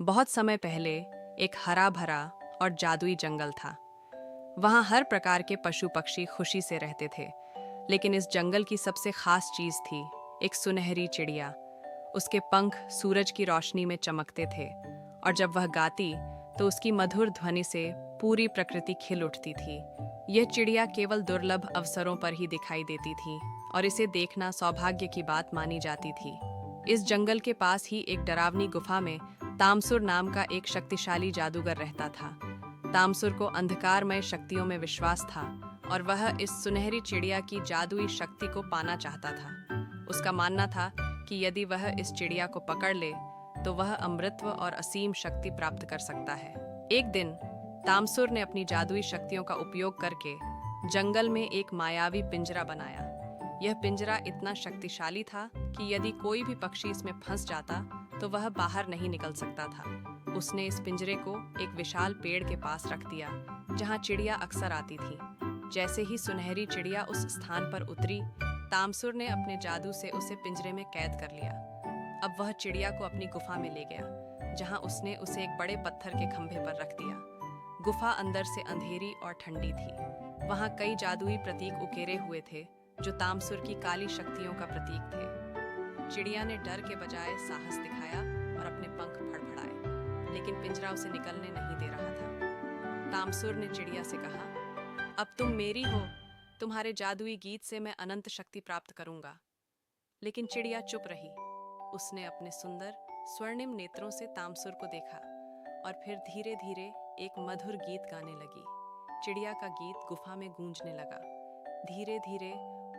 बहुत समय पहले एक हरा भरा और जादुई जंगल था। वहाँ हर प्रकार के पशु पक्षी खुशी से रहते थे। लेकिन इस जंगल की सबसे खास चीज थी एक सुनहरी चिड़िया। उसके पंख सूरज की रोशनी में चमकते थे और जब वह गाती तो उसकी मधुर ध्वनि से पूरी प्रकृति खिल उठती थी। यह चिड़िया केवल दुर्लभ अवसरों पर ही दिखाई देती थी और इसे देखना सौभाग्य की बात मानी जाती थी। इस जंगल के पास ही एक डरावनी गुफा में तामसुर नाम का एक शक्तिशाली जादूगर रहता था। तामसुर को अंधकारमय शक्तियों में विश्वास था और वह इस सुनहरी चिड़िया की जादुई शक्ति को पाना चाहता था। उसका मानना था कि यदि वह इस चिड़िया को पकड़ ले तो वह अमृतत्व और असीम शक्ति प्राप्त कर सकता है। एक दिन तामसुर ने अपनी जादुई शक्तियों का उपयोग करके जंगल में एक मायावी पिंजरा बनाया। यह पिंजरा इतना शक्तिशाली था कि यदि कोई भी पक्षी इसमें फंस जाता तो वह बाहर नहीं निकल सकता था। उसने इस पिंजरे को एक विशाल पेड़ के पास रख दिया जहां चिड़िया अक्सर आती थी। जैसे ही सुनहरी चिड़िया उस स्थान पर उतरी, तामसुर ने अपने जादू से उसे पिंजरे में कैद कर लिया। अब वह चिड़िया को अपनी गुफा में ले गया जहां उसने उसे एक बड़े पत्थर के खंभे पर रख दिया। गुफा अंदर से अंधेरी और ठंडी थी। वहां कई जादुई प्रतीक उकेरे हुए थे जो तामसुर की काली शक्तियों का प्रतीक थे। चिड़िया ने डर के बजाय साहस दिखाया और अपने पंख फड़फड़ाए, लेकिन पिंजरा उसे निकलने नहीं दे रहा था। तामसुर ने चिड़िया से कहा, अब तुम मेरी हो, तुम्हारे जादुई गीत से मैं अनंत शक्ति प्राप्त करूंगा। लेकिन चिड़िया चुप रही। उसने अपने सुंदर स्वर्णिम नेत्रों से तामसुर को देखा और फिर धीरे धीरे एक मधुर गीत गाने लगी। चिड़िया का गीत गुफा में गूंजने लगा। धीरे धीरे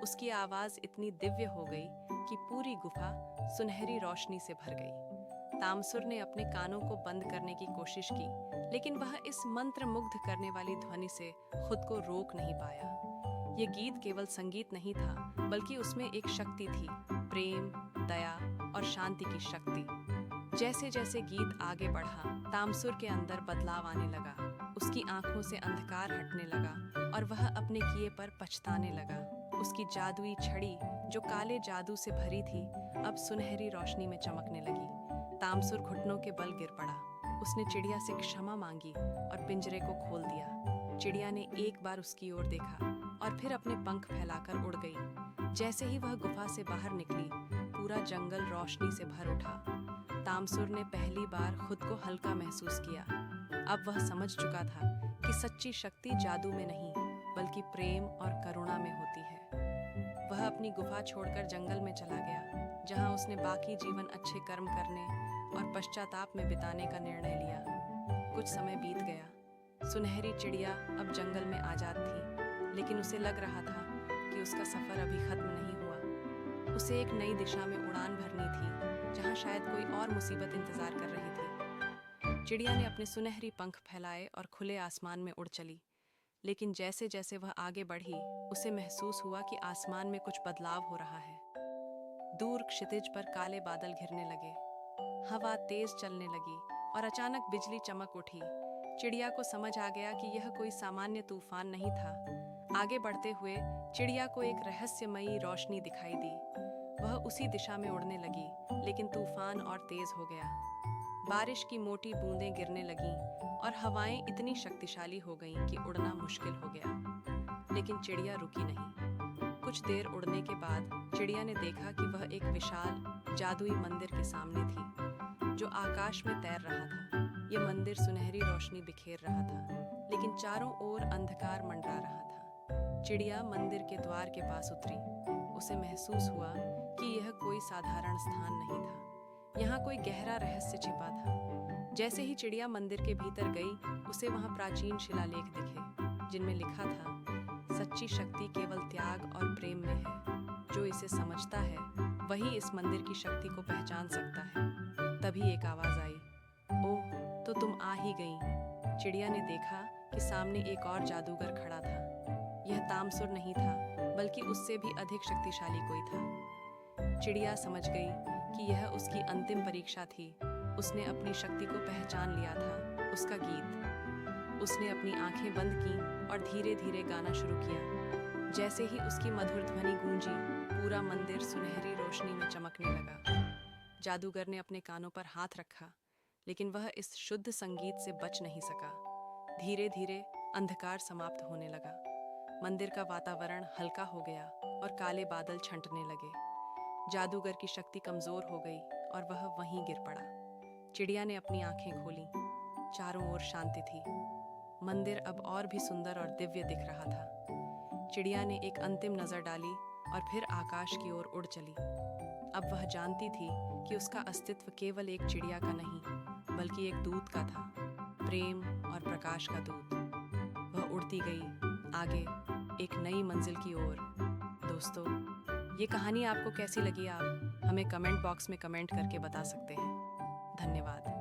उसकी आवाज इतनी दिव्य हो गई कि पूरी गुफा सुनहरी रोशनी से भर गई। तामसुर ने अपने कानों को बंद करने की कोशिश की, लेकिन वह इस मंत्र मुग्ध करने वाली ध्वनि से खुद को रोक नहीं पाया। यह गीत केवल संगीत नहीं था, बल्कि उसमें एक शक्ति थी, प्रेम, दया और शांति की शक्ति। जैसे जैसे गीत आगे बढ़ा, तामसुर के अंदर बदलाव आने लगा। उसकी आंखों से अंधकार हटने लगा और वह अपने किए पर पछताने लगा। उसकी जादुई छड़ी जो काले जादू से भरी थी, अब सुनहरी रोशनी में चमकने लगी। तामसुर घुटनों के बल गिर पड़ा। उसने चिड़िया से क्षमा मांगी और पिंजरे को खोल दिया। चिड़िया ने एक बार उसकी ओर देखा और फिर अपने पंख फैलाकर उड़ गई। जैसे ही वह गुफा से बाहर निकली, पूरा जंगल रोशनी से भर उठा। तामसुर ने पहली बार खुद को हल्का महसूस किया। अब वह समझ चुका था कि सच्ची शक्ति जादू में नहीं, बल्कि प्रेम और करुणा में होती है। वह अपनी गुफा छोड़कर जंगल में चला गया, जहां उसने बाकी जीवन अच्छे कर्म करने और पश्चाताप में बिताने का निर्णय लिया। कुछ समय बीत गया। सुनहरी चिड़िया अब जंगल में आजाद थी, लेकिन उसे लग रहा था कि उसका सफर अभी खत्म नहीं हुआ। उसे एक नई दिशा में उड़ान भरनी थी, जहां शायद कोई और मुसीबत इंतजार कर रही थी। चिड़िया ने अपने सुनहरी पंख फैलाए और खुले आसमान में उड़ चली। लेकिन जैसे जैसे वह आगे बढ़ी, उसे महसूस हुआ कि आसमान में कुछ बदलाव हो रहा है। दूर क्षितिज पर काले बादल घिरने लगे, हवा तेज चलने लगी और अचानक बिजली चमक उठी। चिड़िया को समझ आ गया कि यह कोई सामान्य तूफान नहीं था। आगे बढ़ते हुए चिड़िया को एक रहस्यमयी रोशनी दिखाई दी। वह उसी दिशा में उड़ने लगी, लेकिन तूफान और तेज हो गया। बारिश की मोटी बूंदें गिरने लगीं और हवाएं इतनी शक्तिशाली हो गईं कि उड़ना मुश्किल हो गया। लेकिन चिड़िया रुकी नहीं। कुछ देर उड़ने के बाद चिड़िया ने देखा कि वह एक विशाल जादुई मंदिर के सामने थी, जो आकाश में तैर रहा था। यह मंदिर सुनहरी रोशनी बिखेर रहा था, लेकिन चारों ओर अंधकार मंडरा रहा था। चिड़िया मंदिर के द्वार के पास उतरी। उसे महसूस हुआ कि यह कोई साधारण स्थान नहीं था। यहाँ कोई गहरा रहस्य छिपा था। जैसे ही चिड़िया मंदिर के भीतर गई, उसे वहाँ प्राचीन शिलालेख दिखे, जिनमें लिखा था, सच्ची शक्ति केवल त्याग और प्रेम में है। जो इसे समझता है वही इस मंदिर की शक्ति को पहचान सकता है। तभी एक आवाज आई, ओह, तो तुम आ ही गईं। चिड़िया ने देखा कि सामने एक और जादूगर खड़ा था। यह तामसुर नहीं था, बल्कि उससे भी अधिक शक्तिशाली कोई था। चिड़िया समझ गई कि यह उसकी अंतिम परीक्षा थी। उसने अपनी शक्ति को पहचान लिया था, उसका गीत। उसने अपनी आंखें बंद की और धीरे धीरे गाना शुरू किया। जैसे ही उसकी मधुर ध्वनि गूंजी, पूरा मंदिर सुनहरी रोशनी में चमकने लगा। जादूगर ने अपने कानों पर हाथ रखा। लेकिन वह इस शुद्ध संगीत से बच नहीं सका। धीरे धीरे अंधकार समाप्त होने लगा। मंदिर का वातावरण हल्का हो गया और काले बादल छंटने लगे। जादूगर की शक्ति कमजोर हो गई और वह वहीं गिर पड़ा। चिड़िया ने अपनी आंखें खोलीं। चारों ओर शांति थी। मंदिर अब और भी सुंदर और दिव्य दिख रहा था। चिड़िया ने एक अंतिम नजर डाली और फिर आकाश की ओर उड़ चली। अब वह जानती थी कि उसका अस्तित्व केवल एक चिड़िया का नहीं, बल्कि एक दूत का था, प्रेम और प्रकाश का दूत। वह उड़ती गई आगे, एक नई मंजिल की ओर। दोस्तों, ये कहानी आपको कैसी लगी? आप हमें कमेंट बॉक्स में कमेंट करके बता सकते हैं। धन्यवाद।